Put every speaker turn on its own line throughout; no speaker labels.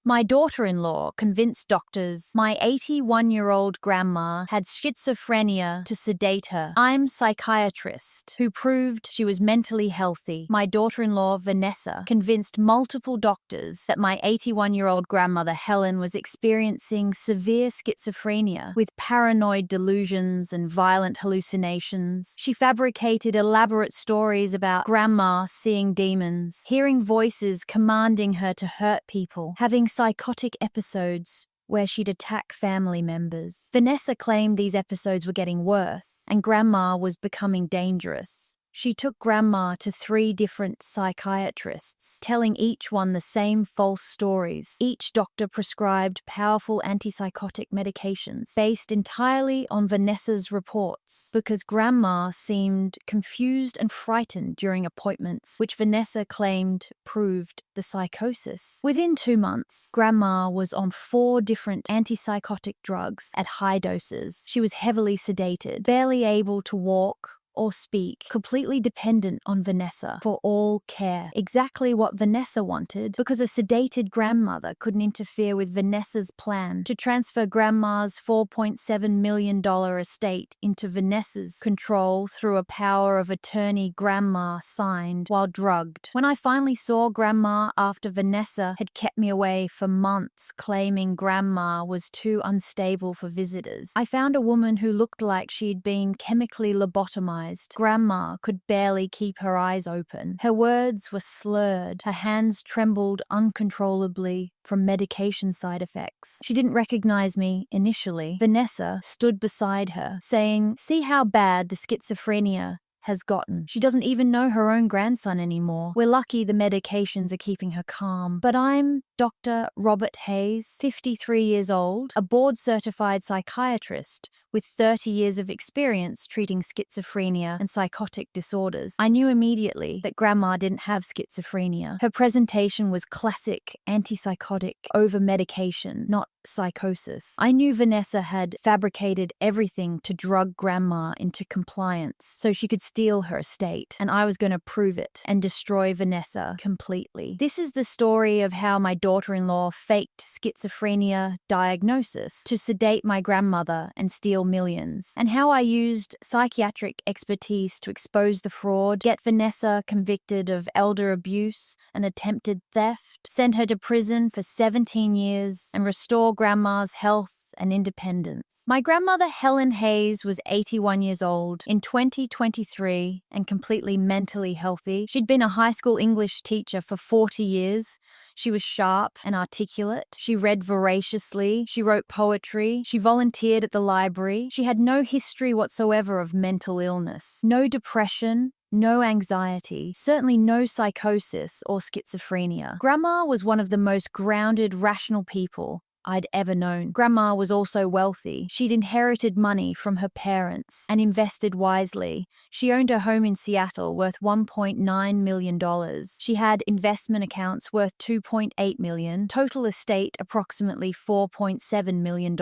My daughter-in-law convinced doctors my 81-year-old grandma had schizophrenia to sedate her. I'm Psychiatrist, who proved she was mentally healthy. My daughter-in-law, Vanessa, convinced multiple doctors that my 81-year-old grandmother, Helen, was experiencing severe schizophrenia with paranoid delusions and violent hallucinations. She fabricated elaborate stories about grandma seeing demons, hearing voices commanding her to hurt people, having psychotic episodes where she'd attack family members. Vanessa claimed these episodes were getting worse and grandma was becoming dangerous. She took grandma to 3 different psychiatrists, telling each one the same false stories. Each doctor prescribed powerful antipsychotic medications based entirely on Vanessa's reports because grandma seemed confused and frightened during appointments, which Vanessa claimed proved the psychosis. Within 2 months, grandma was on 4 different antipsychotic drugs at high doses. She was heavily sedated, barely able to walk or speak, completely dependent on Vanessa for all care. Exactly what Vanessa wanted, because a sedated grandmother couldn't interfere with Vanessa's plan to transfer grandma's $4.7 million estate into Vanessa's control through a power of attorney grandma signed while drugged. When I finally saw grandma after Vanessa had kept me away for months, claiming grandma was too unstable for visitors, I found a woman who looked like she'd been chemically lobotomized. Grandma could barely keep her eyes open. Her words were slurred. Her hands trembled uncontrollably from medication side effects. She didn't recognize me initially. Vanessa stood beside her, saying, "See how bad the schizophrenia has gotten. She doesn't even know her own grandson anymore. We're lucky the medications are keeping her calm." But I'm Dr. Robert Hayes, 53 years old, a board-certified psychiatrist with 30 years of experience treating schizophrenia and psychotic disorders. I knew immediately that grandma didn't have schizophrenia. Her presentation was classic antipsychotic over-medication, not psychosis. I knew Vanessa had fabricated everything to drug grandma into compliance so she could steal her estate, and I was going to prove it and destroy Vanessa completely. This is the story of how my daughter-in-law faked schizophrenia diagnosis to sedate my grandmother and steal millions, and how I used psychiatric expertise to expose the fraud, get Vanessa convicted of elder abuse and attempted theft, send her to prison for 17 years, and restore grandma's health and independence. My grandmother Helen Hayes was 81 years old in 2023 and completely mentally healthy. She'd been a high school English teacher for 40 years. She was sharp and articulate. She read voraciously. She wrote poetry. She volunteered at the library. She had no history whatsoever of mental illness, no depression, no anxiety, certainly no psychosis or schizophrenia. Grandma was one of the most grounded, rational people I'd ever known. Grandma was also wealthy. She'd inherited money from her parents and invested wisely. She owned a home in Seattle worth $1.9 million. She had investment accounts worth $2.8 million, total estate approximately $4.7 million.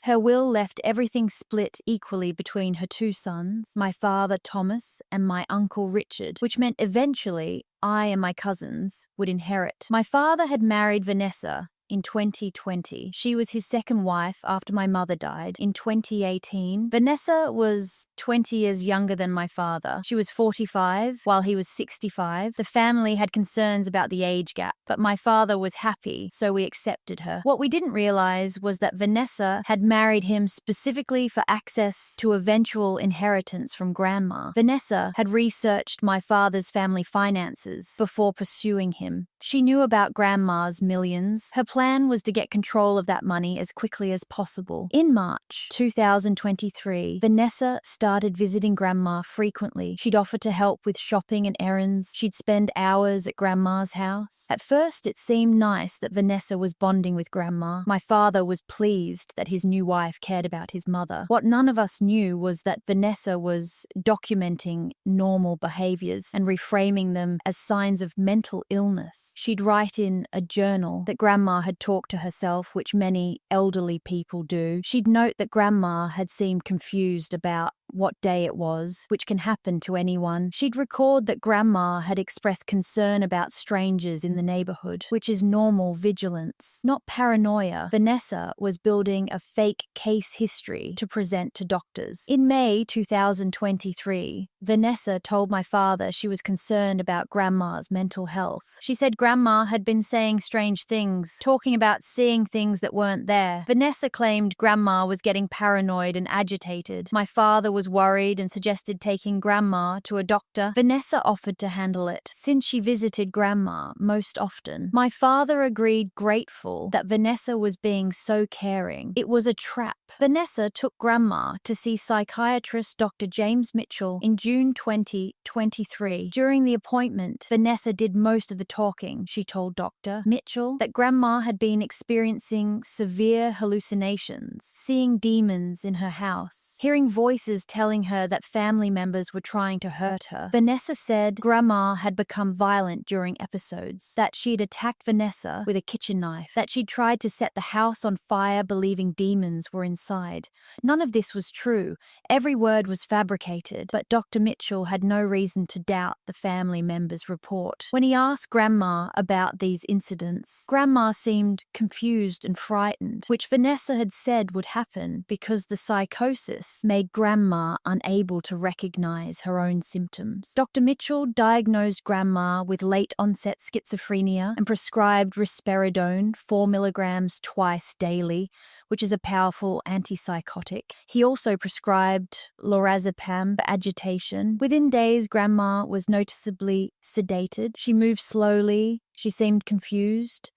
Her will left everything split equally between her 2 sons, my father Thomas and my uncle Richard, which meant eventually I and my cousins would inherit. My father had married Vanessa in 2020. She was his second wife after my mother died in 2018. Vanessa was 20 years younger than my father. She was 45 while he was 65. The family had concerns about the age gap, but my father was happy, so we accepted her. What we didn't realize was that Vanessa had married him specifically for access to eventual inheritance from grandma. Vanessa had researched my father's family finances before pursuing him. She knew about grandma's millions. Her plan was to get control of that money as quickly as possible. In March 2023, Vanessa started visiting grandma frequently. She'd offer to help with shopping and errands. She'd spend hours at grandma's house. At first, it seemed nice that Vanessa was bonding with grandma. My father was pleased that his new wife cared about his mother. What none of us knew was that Vanessa was documenting normal behaviors and reframing them as signs of mental illness. She'd write in a journal that grandma had talked to herself, which many elderly people do. She'd note that grandma had seemed confused about what day it was, which can happen to anyone. She'd record that Grandma had expressed concern about strangers in the neighborhood, which is normal vigilance, not paranoia. Vanessa was building a fake case history to present to doctors. In May 2023, Vanessa told my father she was concerned about Grandma's mental health. She said Grandma had been saying strange things, talking about seeing things that weren't there. Vanessa claimed Grandma was getting paranoid and agitated. My father was worried and suggested taking Grandma to a doctor. Vanessa offered to handle it, since she visited Grandma most often. My father agreed, grateful that Vanessa was being so caring. It was a trap. Vanessa took Grandma to see psychiatrist Dr. James Mitchell in June 2023. During the appointment, Vanessa did most of the talking. She told Dr. Mitchell that Grandma had been experiencing severe hallucinations, seeing demons in her house, hearing voices telling her that family members were trying to hurt her. Vanessa said Grandma had become violent during episodes, that she'd attacked Vanessa with a kitchen knife, that she'd tried to set the house on fire believing demons were inside. None of this was true. Every word was fabricated, but Dr. Mitchell had no reason to doubt the family member's report. When he asked Grandma about these incidents, Grandma seemed confused and frightened, which Vanessa had said would happen because the psychosis made Grandma unable to recognize her own symptoms. Dr. Mitchell diagnosed Grandma with late-onset schizophrenia and prescribed Risperidone 4 milligrams twice daily, which is a powerful antipsychotic. He also prescribed Lorazepam for agitation. Within days, Grandma was noticeably sedated. She moved slowly. She seemed confused.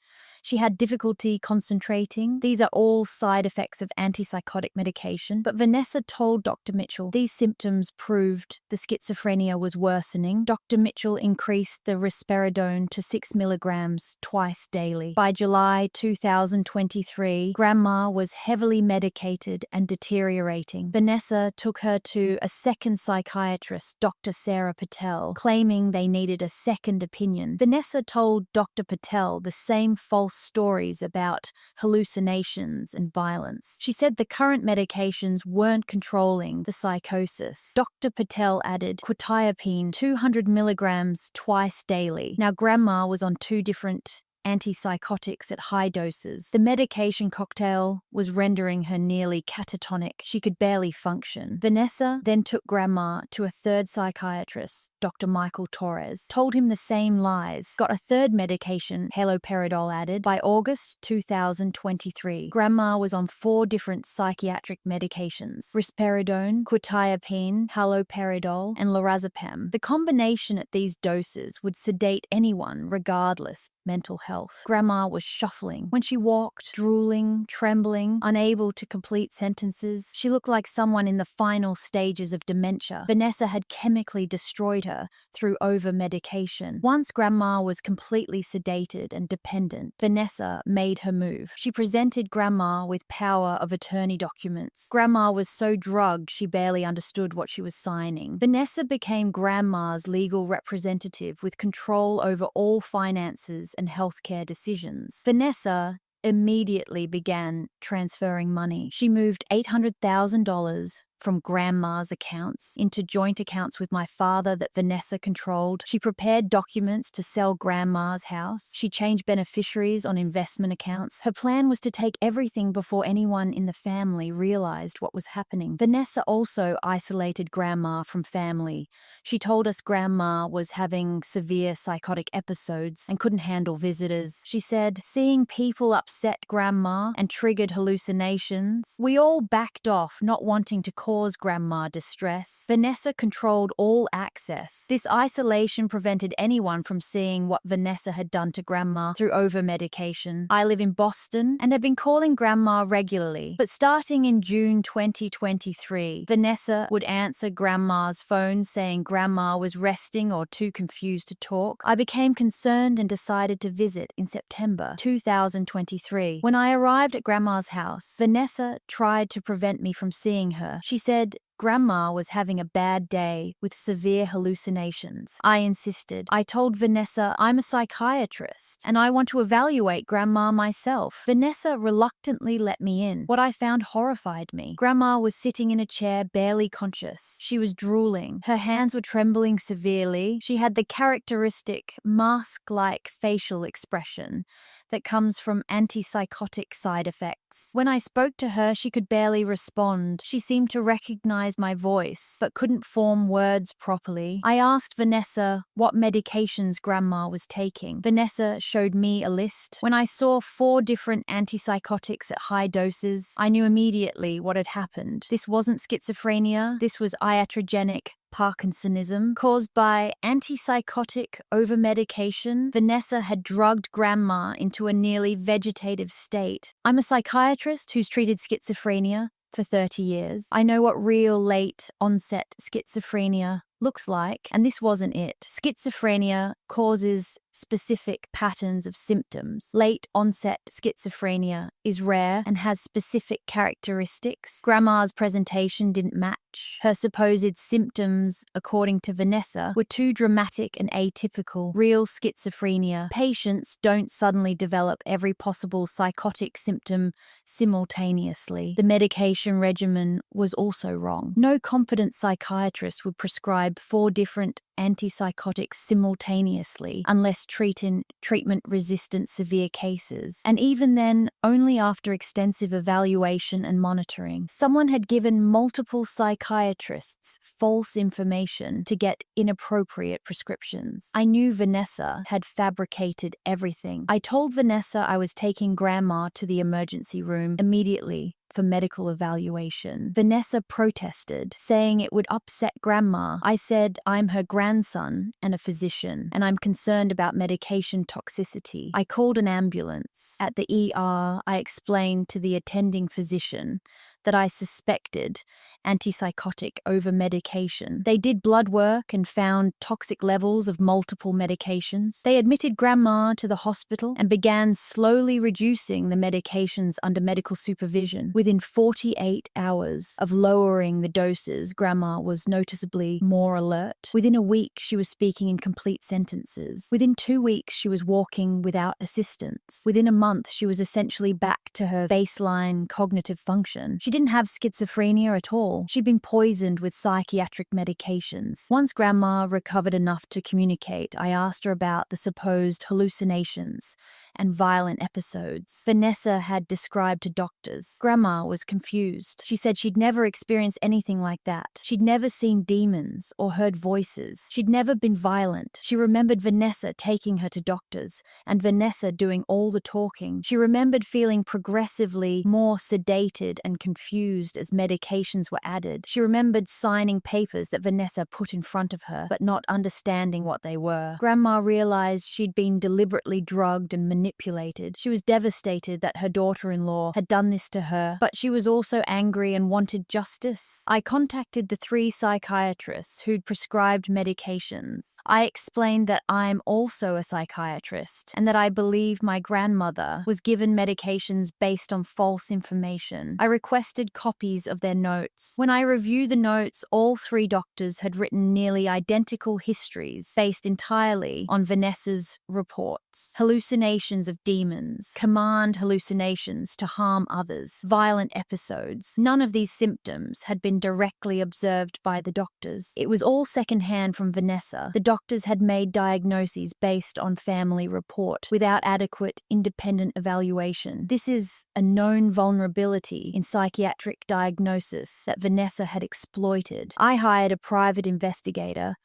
She had difficulty concentrating. These are all side effects of antipsychotic medication, but Vanessa told Dr. Mitchell these symptoms proved the schizophrenia was worsening. Dr. Mitchell increased the Risperidone to 6 milligrams twice daily. By July 2023, Grandma was heavily medicated and deteriorating. Vanessa took her to a second psychiatrist, Dr. Sarah Patel, claiming they needed a second opinion. Vanessa told Dr. Patel the same false stories about hallucinations and violence. She said the current medications weren't controlling the psychosis. Dr. Patel added Quetiapine 200 milligrams twice daily. Now Grandma was on 2 different antipsychotics at high doses. The medication cocktail was rendering her nearly catatonic. She could barely function. Vanessa then took Grandma to a third psychiatrist, Dr. Michael Torres, told him the same lies, got a third medication, Haloperidol, added. By August 2023, Grandma was on 4 different psychiatric medications: Risperidone, Quetiapine, Haloperidol, and Lorazepam. The combination at these doses would sedate anyone regardless mental health. Grandma was shuffling. When she walked, drooling, trembling, unable to complete sentences. She looked like someone in the final stages of dementia. Vanessa had chemically destroyed her through over-medication. Once Grandma was completely sedated and dependent, Vanessa made her move. She presented Grandma with power of attorney documents. Grandma was so drugged she barely understood what she was signing. Vanessa became Grandma's legal representative with control over all finances and healthcare decisions. Vanessa immediately began transferring money. She moved $800,000 from Grandma's accounts into joint accounts with my father that Vanessa controlled. She prepared documents to sell Grandma's house. She changed beneficiaries on investment accounts. Her plan was to take everything before anyone in the family realized what was happening. Vanessa also isolated Grandma from family. She told us Grandma was having severe psychotic episodes and couldn't handle visitors. She said, seeing people upset Grandma and triggered hallucinations. We all backed off, not wanting to cause Grandma distress. Vanessa controlled all access. This isolation prevented anyone from seeing what Vanessa had done to Grandma through over-medication. I live in Boston and have been calling Grandma regularly, but starting in June 2023, Vanessa would answer Grandma's phone saying Grandma was resting or too confused to talk. I became concerned and decided to visit in September 2023. When I arrived at Grandma's house, Vanessa tried to prevent me from seeing her. She She said Grandma was having a bad day with severe hallucinations. I insisted. I told Vanessa I'm a psychiatrist and I want to evaluate Grandma myself. Vanessa reluctantly let me in. What I found horrified me. Grandma was sitting in a chair, barely conscious. She was drooling. Her hands were trembling severely. She had the characteristic mask-like facial expression that comes from antipsychotic side effects. When I spoke to her, she could barely respond. She seemed to recognize my voice, but couldn't form words properly. I asked Vanessa what medications Grandma was taking. Vanessa showed me a list. When I saw 4 different antipsychotics at high doses, I knew immediately what had happened. This wasn't schizophrenia. This was iatrogenic Parkinsonism caused by antipsychotic overmedication. Vanessa had drugged Grandma into a nearly vegetative state. I'm a psychiatrist who's treated schizophrenia for 30 years. I know what real late-onset schizophrenia looks like, and this wasn't it. Schizophrenia causes specific patterns of symptoms. Late-onset schizophrenia is rare and has specific characteristics. Grandma's presentation didn't match. Her supposed symptoms, according to Vanessa, were too dramatic and atypical. Real schizophrenia patients don't suddenly develop every possible psychotic symptom simultaneously. The medication regimen was also wrong. No competent psychiatrist would prescribe 4 different antipsychotics simultaneously unless treatment-resistant severe cases, and even then only after extensive evaluation and monitoring. Someone had given multiple psychiatrists false information to get inappropriate prescriptions. I knew Vanessa had fabricated everything. I told Vanessa I was taking Grandma to the emergency room immediately for medical evaluation. Vanessa protested, saying it would upset Grandma. I said I'm her grandson and a physician, and I'm concerned about medication toxicity. I called an ambulance. At the ER, I explained to the attending physician that I suspected antipsychotic overmedication. They did blood work and found toxic levels of multiple medications. They admitted Grandma to the hospital and began slowly reducing the medications under medical supervision. Within 48 hours of lowering the doses, Grandma was noticeably more alert. Within a week, she was speaking in complete sentences. Within 2 weeks, she was walking without assistance. Within a month, she was essentially back to her baseline cognitive function. She didn't have schizophrenia at all. She'd been poisoned with psychiatric medications. Once Grandma recovered enough to communicate, I asked her about the supposed hallucinations and violent episodes Vanessa had described to doctors. Grandma was confused. She said she'd never experienced anything like that. She'd never seen demons or heard voices. She'd never been violent. She remembered Vanessa taking her to doctors and Vanessa doing all the talking. She remembered feeling progressively more sedated and confused as medications were added. She remembered signing papers that Vanessa put in front of her, but not understanding what they were. Grandma realized she'd been deliberately drugged and manipulated. She was devastated that her daughter-in-law had done this to her, but she was also angry and wanted justice. I contacted the 3 psychiatrists who'd prescribed medications. I explained that I'm also a psychiatrist and that I believe my grandmother was given medications based on false information. I requested copies of their notes. When I reviewed the notes, all 3 doctors had written nearly identical histories based entirely on Vanessa's reports. Hallucinations of demons, command hallucinations to harm others, violent episodes. None of these symptoms had been directly observed by the doctors. It was all secondhand from Vanessa. The doctors had made diagnoses based on family report without adequate independent evaluation. This is a known vulnerability in psychiatric diagnosis that Vanessa had exploited. I hired a private investigator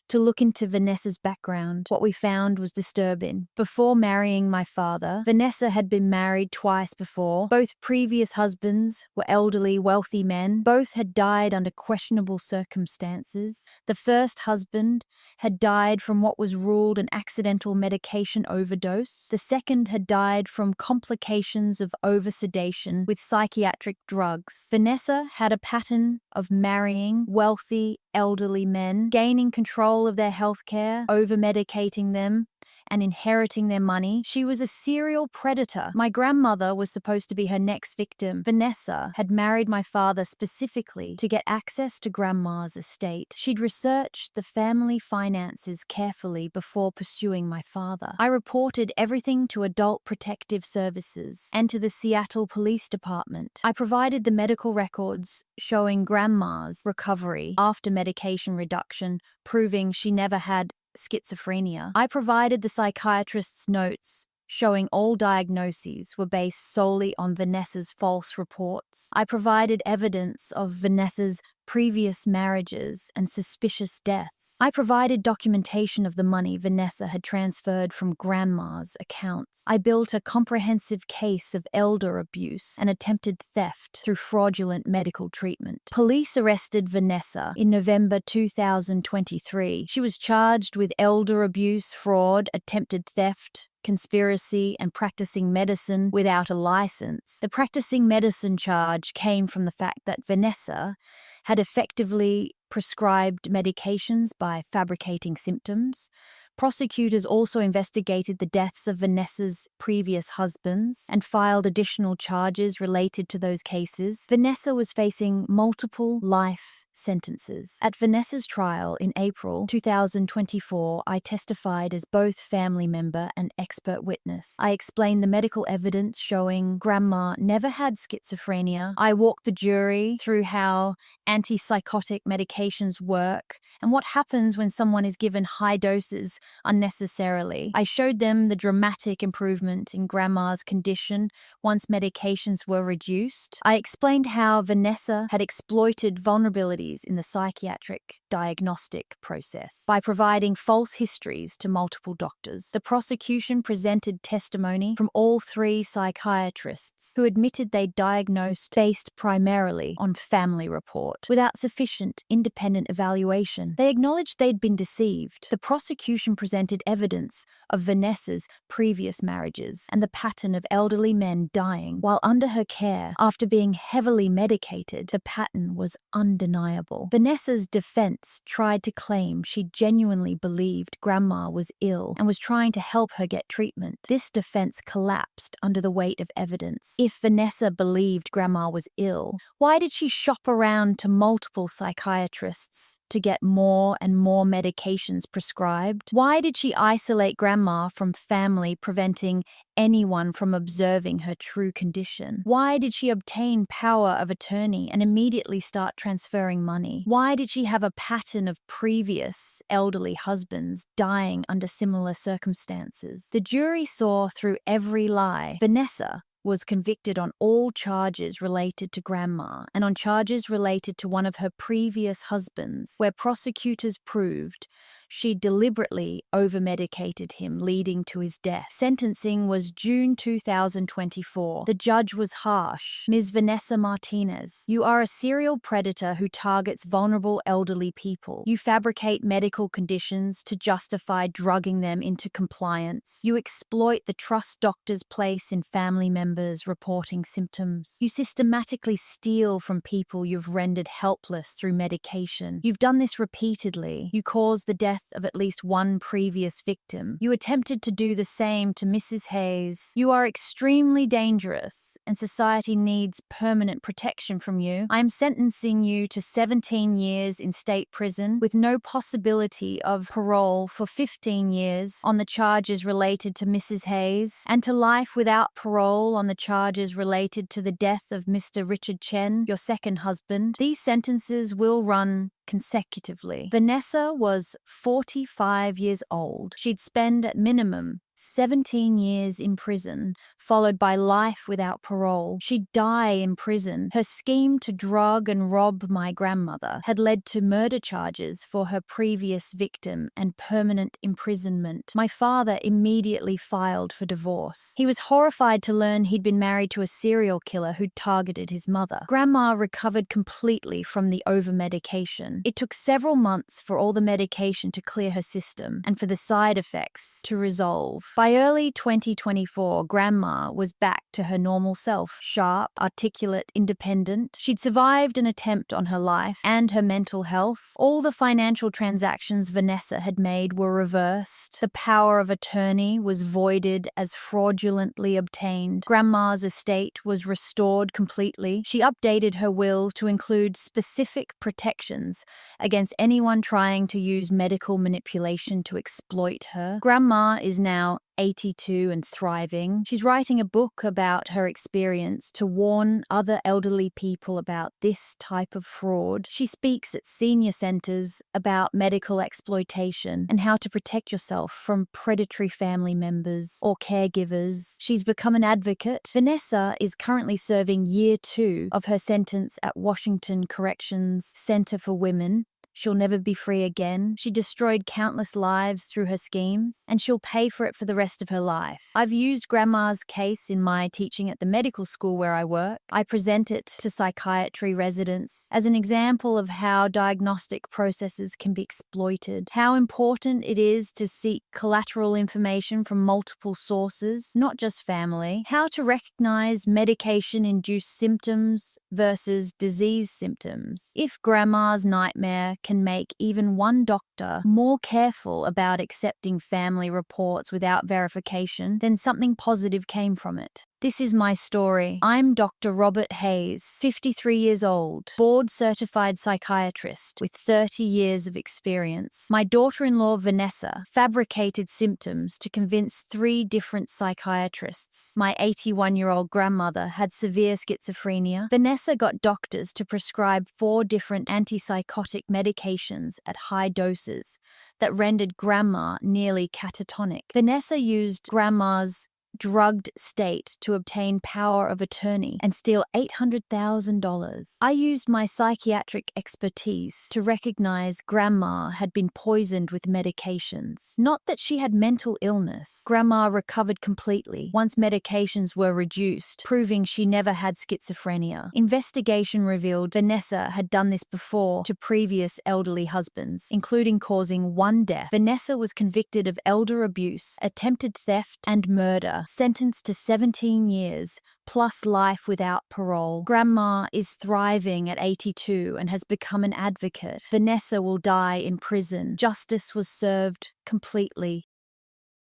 to look into Vanessa's background. What we found was disturbing. Before marrying my father, Vanessa had been married twice before. Both previous husbands were elderly, wealthy men. Both had died under questionable circumstances. The first husband had died from what was ruled an accidental medication overdose. The second had died from complications of oversedation with psychiatric drugs. Vanessa had a pattern of marrying wealthy, elderly men, gaining control of their health care, over-medicating them, and inheriting their money. She was a serial predator. My grandmother was supposed to be her next victim. Vanessa had married my father specifically to get access to Grandma's estate. She'd researched the family finances carefully before pursuing my father. I reported everything to Adult Protective Services and to the Seattle Police Department. I provided the medical records showing Grandma's recovery after medication reduction, proving she never had schizophrenia. I provided the psychiatrist's notes showing all diagnoses were based solely on Vanessa's false reports. I provided evidence of Vanessa's previous marriages and suspicious deaths. I provided documentation of the money Vanessa had transferred from Grandma's accounts. I built a comprehensive case of elder abuse and attempted theft through fraudulent medical treatment. Police arrested Vanessa in November 2023. She was charged with elder abuse, fraud, attempted theft, conspiracy, and practicing medicine without a license. The practicing medicine charge came from the fact that Vanessa had effectively prescribed medications by fabricating symptoms. Prosecutors also investigated the deaths of Vanessa's previous husbands and filed additional charges related to those cases. Vanessa was facing multiple life sentences. At Vanessa's trial in April 2024, I testified as both family member and expert witness. I explained the medical evidence showing Grandma never had schizophrenia. I walked the jury through how antipsychotic medications work and what happens when someone is given high doses unnecessarily. I showed them the dramatic improvement in Grandma's condition once medications were reduced. I explained how Vanessa had exploited vulnerabilities in the psychiatric diagnostic process by providing false histories to multiple doctors. The prosecution presented testimony from all three psychiatrists who admitted they diagnosed based primarily on family report without sufficient independent evaluation. They acknowledged they'd been deceived. The prosecution presented evidence of Vanessa's previous marriages and the pattern of elderly men dying while under her care after being heavily medicated. The pattern was undeniable. Vanessa's defense tried to claim she genuinely believed Grandma was ill and was trying to help her get treatment. This defense collapsed under the weight of evidence. If Vanessa believed Grandma was ill, why did she shop around to multiple psychiatrists to get more and more medications prescribed? Why did she isolate Grandma from family, preventing anyone from observing her true condition? Why did she obtain power of attorney and immediately start transferring money? Why did she have a pattern of previous elderly husbands dying under similar circumstances? The jury saw through every lie. Vanessa was convicted on all charges related to Grandma and on charges related to one of her previous husbands, where prosecutors proved she deliberately over-medicated him, leading to his death. Sentencing was June 2024. The judge was harsh. Ms. Vanessa Martinez, you are a serial predator who targets vulnerable elderly people. You fabricate medical conditions to justify drugging them into compliance. You exploit the trust doctors place in family members reporting symptoms. You systematically steal from people you've rendered helpless through medication. You've done this repeatedly. You caused the death of at least one previous victim. You attempted to do the same to Mrs. Hayes. You are extremely dangerous, and society needs permanent protection from you. I am sentencing you to 17 years in state prison with no possibility of parole for 15 years on the charges related to Mrs. Hayes, and to life without parole on the charges related to the death of Mr. Richard Chen, your second husband. These sentences will run consecutively. Vanessa was 45 years old. She'd spend at minimum 17 years in prison, followed by life without parole. She'd die in prison. Her scheme to drug and rob my grandmother had led to murder charges for her previous victim and permanent imprisonment. My father immediately filed for divorce. He was horrified to learn he'd been married to a serial killer who'd targeted his mother. Grandma recovered completely from the over-medication. It took several months for all the medication to clear her system and for the side effects to resolve. herself. By early 2024, Grandma was back to her normal self, sharp, articulate, independent. She'd survived an attempt on her life and her mental health. All the financial transactions Vanessa had made were reversed. The power of attorney was voided as fraudulently obtained. Grandma's estate was restored completely. She updated her will to include specific protections against anyone trying to use medical manipulation to exploit her. Grandma is now 82 and thriving. She's writing a book about her experience to warn other elderly people about this type of fraud. She speaks at senior centers about medical exploitation and how to protect yourself from predatory family members or caregivers. She's become an advocate. Vanessa is currently serving year 2 of her sentence at Washington Corrections Center for Women. She'll never be free again. She destroyed countless lives through her schemes, and she'll pay for it for the rest of her life. I've used Grandma's case in my teaching at the medical school where I work. I present it to psychiatry residents as an example of how diagnostic processes can be exploited, how important it is to seek collateral information from multiple sources, not just family, how to recognize medication-induced symptoms versus disease symptoms. If Grandma's nightmare can make even one doctor more careful about accepting family reports without verification, then something positive came from it. This is my story. I'm Dr. Robert Hayes, 53 years old, board-certified psychiatrist with 30 years of experience. My daughter-in-law, Vanessa, fabricated symptoms to convince 3 different psychiatrists. My 81-year-old grandmother had severe schizophrenia. Vanessa got doctors to prescribe 4 different antipsychotic medications at high doses that rendered Grandma nearly catatonic. Vanessa used Grandma's drugged state to obtain power of attorney and steal $800,000. I used my psychiatric expertise to recognize Grandma had been poisoned with medications. Not that she had mental illness. Grandma recovered completely once medications were reduced, proving she never had schizophrenia. Investigation revealed Vanessa had done this before to previous elderly husbands, including causing 1 death. Vanessa was convicted of elder abuse, attempted theft, and murder, sentenced to 17 years, plus life without parole. Grandma is thriving at 82 and has become an advocate. Vanessa will die in prison. Justice was served completely.